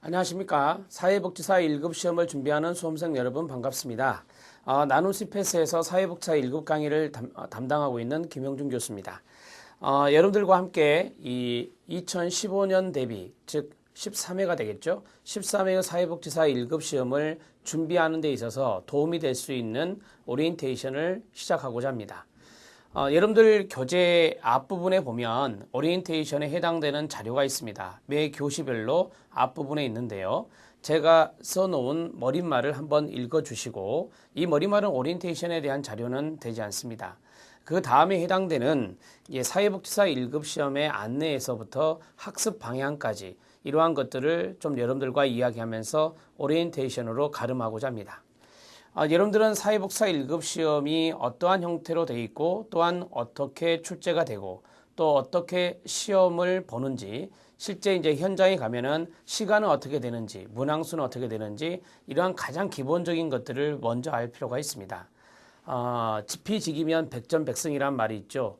안녕하십니까. 사회복지사 1급 시험을 준비하는 수험생 여러분 반갑습니다. 나눔 CPS에서 사회복지사 1급 강의를 담당하고 있는 김영준 교수입니다. 여러분들과 함께 이 2015년 대비, 즉 13회가 되겠죠. 13회 사회복지사 1급 시험을 준비하는 데 있어서 도움이 될 수 있는 오리엔테이션을 시작하고자 합니다. 여러분들 교재 앞부분에 보면 오리엔테이션에 해당되는 자료가 있습니다. 매 교시별로 앞부분에 있는데요. 제가 써놓은 머릿말을 한번 읽어주시고, 이 머릿말은 오리엔테이션에 대한 자료는 되지 않습니다. 그 다음에 해당되는 사회복지사 1급 시험의 안내에서부터 학습 방향까지 이러한 것들을 좀 여러분들과 이야기하면서 오리엔테이션으로 가름하고자 합니다. 여러분들은 사회복지사 1급 시험이 어떠한 형태로 되어 있고, 또한 어떻게 출제가 되고, 또 어떻게 시험을 보는지, 실제 이제 현장에 가면은 시간은 어떻게 되는지, 문항수는 어떻게 되는지, 이러한 가장 기본적인 것들을 먼저 알 필요가 있습니다. 지피지기면 백전백승이란 말이 있죠.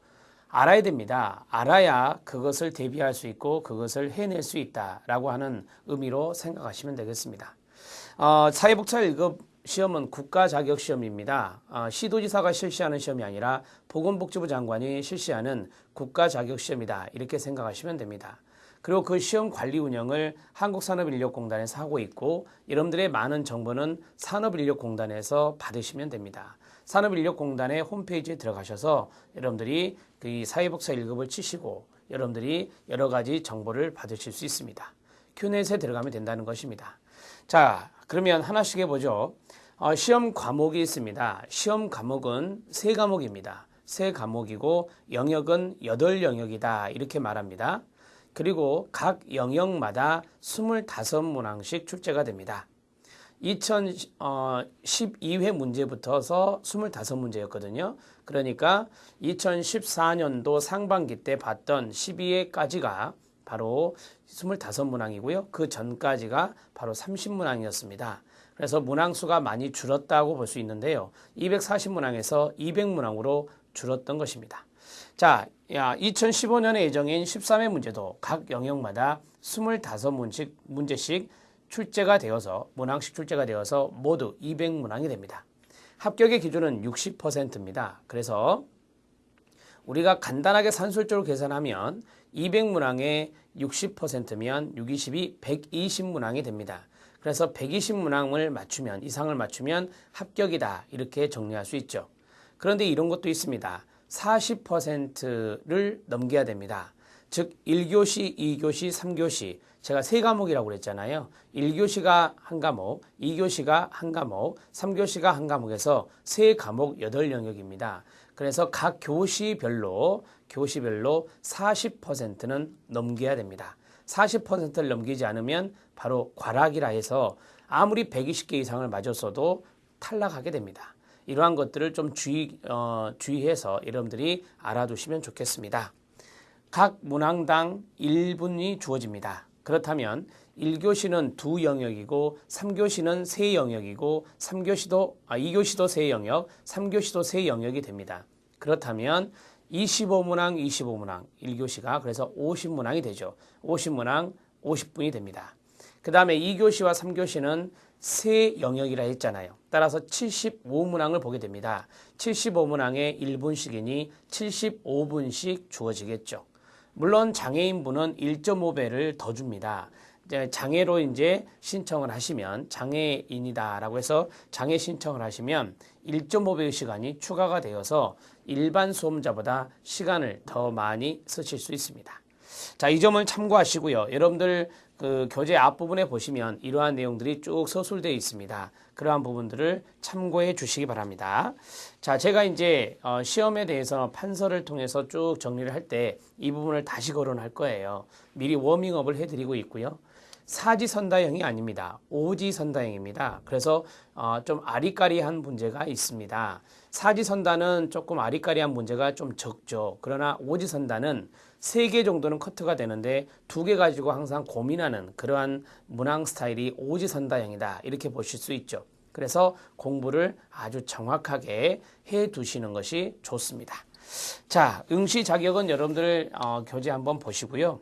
알아야 됩니다. 알아야 그것을 대비할 수 있고 그것을 해낼 수 있다라고 하는 의미로 생각하시면 되겠습니다. 사회복지사 1급 시험은 국가자격시험입니다. 시도지사가 실시하는 시험이 아니라 보건복지부 장관이 실시하는 국가자격시험이다. 이렇게 생각하시면 됩니다. 그리고 그 시험 관리 운영을 한국산업인력공단에서 하고 있고, 여러분들의 많은 정보는 산업인력공단에서 받으시면 됩니다. 산업인력공단의 홈페이지에 들어가셔서 여러분들이 그 사회복지사 1급을 치시고 여러분들이 여러 가지 정보를 받으실 수 있습니다. 큐넷에 들어가면 된다는 것입니다. 자, 그러면 하나씩 해보죠. 시험 과목이 있습니다. 시험 과목은 3과목입니다. 3과목이고 영역은 8영역이다. 이렇게 말합니다. 그리고 각 영역마다 25문항씩 출제가 됩니다. 2012회 문제부터서 25문제였거든요. 그러니까 2014년도 상반기 때 봤던 12회까지가 바로 25문항이고요. 그 전까지가 바로 30문항이었습니다. 그래서 문항수가 많이 줄었다고 볼 수 있는데요. 240문항에서 200문항으로 줄었던 것입니다. 자, 2015년에 예정인 13회 문제도 각 영역마다 25문제씩 출제가 되어서, 문항씩 출제가 되어서 모두 200문항이 됩니다. 합격의 기준은 60%입니다. 그래서 우리가 간단하게 산술적으로 계산하면 200문항에 60%면 620이 120문항이 됩니다. 그래서 120문항을 맞추면, 이상을 맞추면 합격이다. 이렇게 정리할 수 있죠. 그런데 이런 것도 있습니다. 40%를 넘겨야 됩니다. 즉 1교시, 2교시, 3교시, 제가 3과목이라고 그랬잖아요. 1교시가 한 과목, 2교시가 한 과목, 3교시가 한 과목에서 3과목 8영역입니다. 그래서 각 교시별로 40%는 넘겨야 됩니다. 40%를 넘기지 않으면 바로 과락이라 해서 아무리 120개 이상을 맞았어도 탈락하게 됩니다. 이러한 것들을 좀 주의해서 여러분들이 알아두시면 좋겠습니다. 각 문항당 1분이 주어집니다. 그렇다면 1교시는 2영역이고 3교시는 3영역이고 2교시도 3영역, 3교시도 3영역이 됩니다. 그렇다면 25문항, 1교시가 그래서 50문항이 되죠. 50문항, 50분이 됩니다. 그 다음에 2교시와 3교시는 3영역이라 했잖아요. 따라서 75문항을 보게 됩니다. 75문항에 1분씩이니 75분씩 주어지겠죠. 물론 장애인분은 1.5배를 더 줍니다. 장애로 이제 신청을 하시면, 장애인이다라고 해서 장애 신청을 하시면 1.5배의 시간이 추가가 되어서 일반 수험자보다 시간을 더 많이 쓰실 수 있습니다. 자, 이 점을 참고하시고요. 여러분들 그 교재 앞부분에 보시면 이러한 내용들이 쭉 서술되어 있습니다. 그러한 부분들을 참고해 주시기 바랍니다. 자, 제가 이제 시험에 대해서 판서를 통해서 쭉 정리를 할 때 이 부분을 다시 거론할 거예요. 미리 워밍업을 해드리고 있고요. 사지선다형이 아닙니다. 오지선다형입니다. 그래서 좀 아리까리한 문제가 있습니다. 사지선다는 조금 아리까리한 문제가 좀 적죠. 그러나 오지선다는 3개 정도는 커트가 되는데 2개 가지고 항상 고민하는 그러한 문항 스타일이 오지선다형이다. 이렇게 보실 수 있죠. 그래서 공부를 아주 정확하게 해 두시는 것이 좋습니다. 자, 응시 자격은 여러분들 교재 한번 보시고요.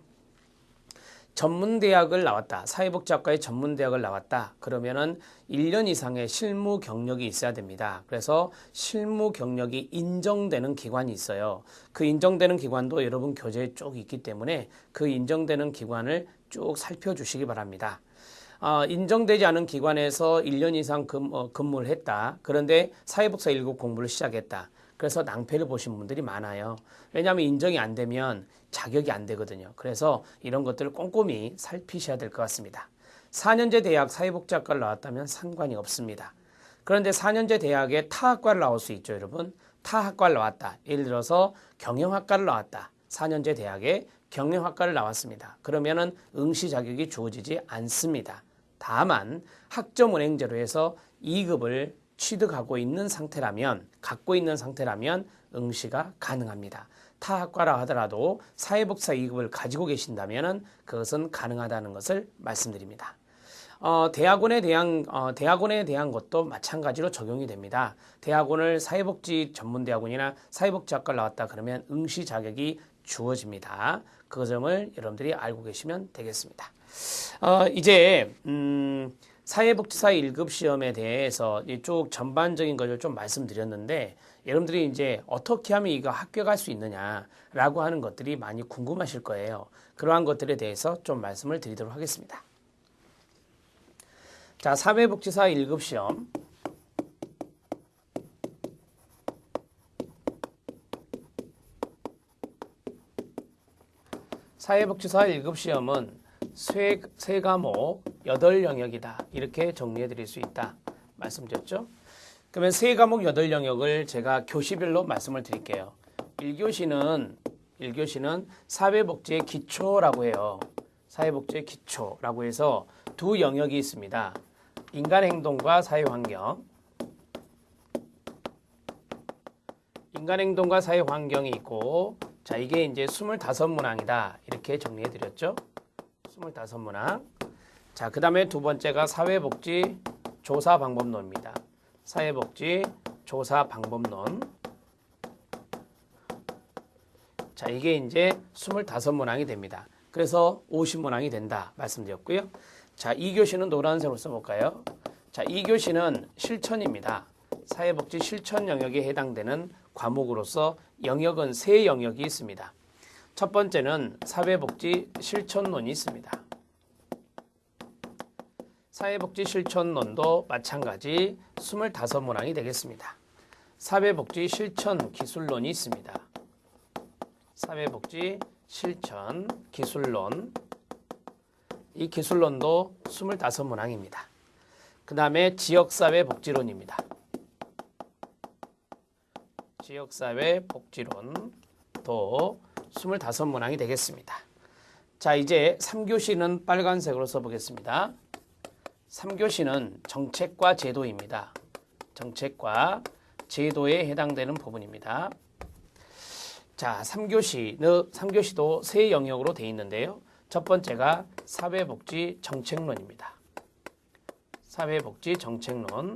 전문대학을 나왔다. 사회복지학과의 전문대학을 나왔다. 그러면은 1년 이상의 실무 경력이 있어야 됩니다. 그래서 실무 경력이 인정되는 기관이 있어요. 그 인정되는 기관도 여러분 교재에 쭉 있기 때문에 그 인정되는 기관을 쭉 살펴주시기 바랍니다. 인정되지 않은 기관에서 1년 이상 근무를 했다. 그런데 사회복사 1급 공부를 시작했다. 그래서 낭패를 보신 분들이 많아요. 왜냐하면 인정이 안 되면 자격이 안 되거든요. 그래서 이런 것들을 꼼꼼히 살피셔야 될 것 같습니다. 4년제 대학 사회복지학과를 나왔다면 상관이 없습니다. 그런데 4년제 대학에 타학과를 나올 수 있죠, 여러분. 타학과를 나왔다. 예를 들어서 경영학과를 나왔다. 4년제 대학에 경영학과를 나왔습니다. 그러면은 응시 자격이 주어지지 않습니다. 다만 학점은행제로 해서 2급을 취득하고 있는 상태라면, 갖고 있는 상태라면 응시가 가능합니다. 타학과라 하더라도 사회복사 2급을 가지고 계신다면 그것은 가능하다는 것을 말씀드립니다. 대학원에 대한 것도 마찬가지로 적용이 됩니다. 대학원을 사회복지 전문대학원이나 사회복지학과를 나왔다 그러면 응시 자격이 주어집니다. 그 점을 여러분들이 알고 계시면 되겠습니다. 이제 사회복지사 1급 시험에 대해서 쭉 전반적인 것을 좀 말씀드렸는데 여러분들이 이제 어떻게 하면 이거 합격할 수 있느냐라고 하는 것들이 많이 궁금하실 거예요. 그러한 것들에 대해서 좀 말씀을 드리도록 하겠습니다. 자, 사회복지사 1급 시험. 사회복지사 1급 시험은 세 과목 8영역이다. 이렇게 정리해 드릴 수 있다. 말씀드렸죠? 그러면 세 과목 8영역을 제가 교시별로 말씀을 드릴게요. 1교시는 사회복지의 기초라고 해요. 사회복지의 기초라고 해서 두 영역이 있습니다. 인간행동과 사회환경. 인간행동과 사회환경이 있고, 자, 이게 이제 25문항이다. 이렇게 정리해 드렸죠. 25문항. 자, 그 다음에 두 번째가 사회복지 조사방법론입니다. 사회복지 조사방법론. 자, 이게 이제 25문항이 됩니다. 그래서 50문항이 된다. 말씀드렸고요. 자, 2교시는 노란색으로 써볼까요? 자, 2교시는 실천입니다. 사회복지 실천 영역에 해당되는 과목으로서 영역은 세 영역이 있습니다. 첫 번째는 사회복지 실천론이 있습니다. 사회복지 실천론도 마찬가지 25문항이 되겠습니다. 사회복지 실천 기술론이 있습니다. 사회복지 실천 기술론. 이 기술론도 25문항입니다. 그 다음에 지역사회 복지론입니다. 지역사회 복지론도 25문항이 되겠습니다. 자, 이제 3교시는 빨간색으로 써보겠습니다. 3교시는 정책과 제도입니다. 정책과 제도에 해당되는 부분입니다. 자, 3교시도 세 영역으로 되어 있는데요. 첫 번째가 사회복지 정책론입니다. 사회복지 정책론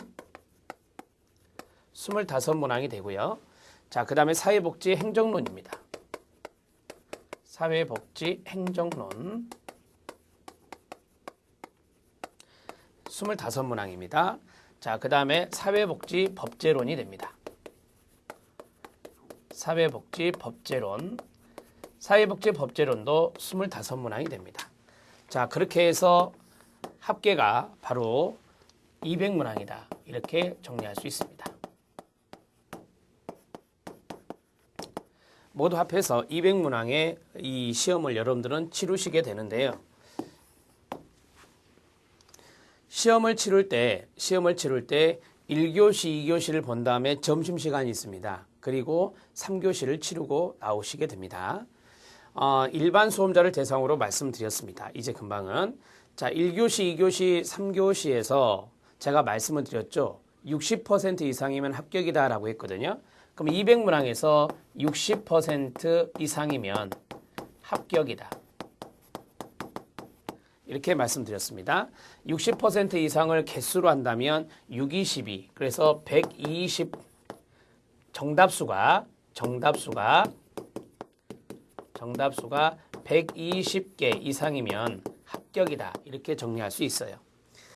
25문항이 되고요. 자, 그 다음에 사회복지 행정론입니다. 사회복지 행정론 25문항입니다. 자, 그 다음에 사회복지 법제론이 됩니다. 사회복지 법제론. 사회복지 법제론도 25문항이 됩니다. 자, 그렇게 해서 합계가 바로 200문항이다. 이렇게 정리할 수 있습니다. 모두 합해서 200문항의 이 시험을 여러분들은 치르시게 되는데요. 시험을 치를 때 1교시, 2교시를 본 다음에 점심시간이 있습니다. 그리고 3교시를 치르고 나오시게 됩니다. 일반 수험자를 대상으로 말씀드렸습니다. 이제 금방은. 자, 1교시, 2교시, 3교시에서 제가 말씀을 드렸죠. 60% 이상이면 합격이다라고 했거든요. 그럼 200문항에서 60% 이상이면 합격이다. 이렇게 말씀드렸습니다. 60% 이상을 개수로 한다면 6, 22. 그래서 120 정답수가 120개 이상이면 합격이다. 이렇게 정리할 수 있어요.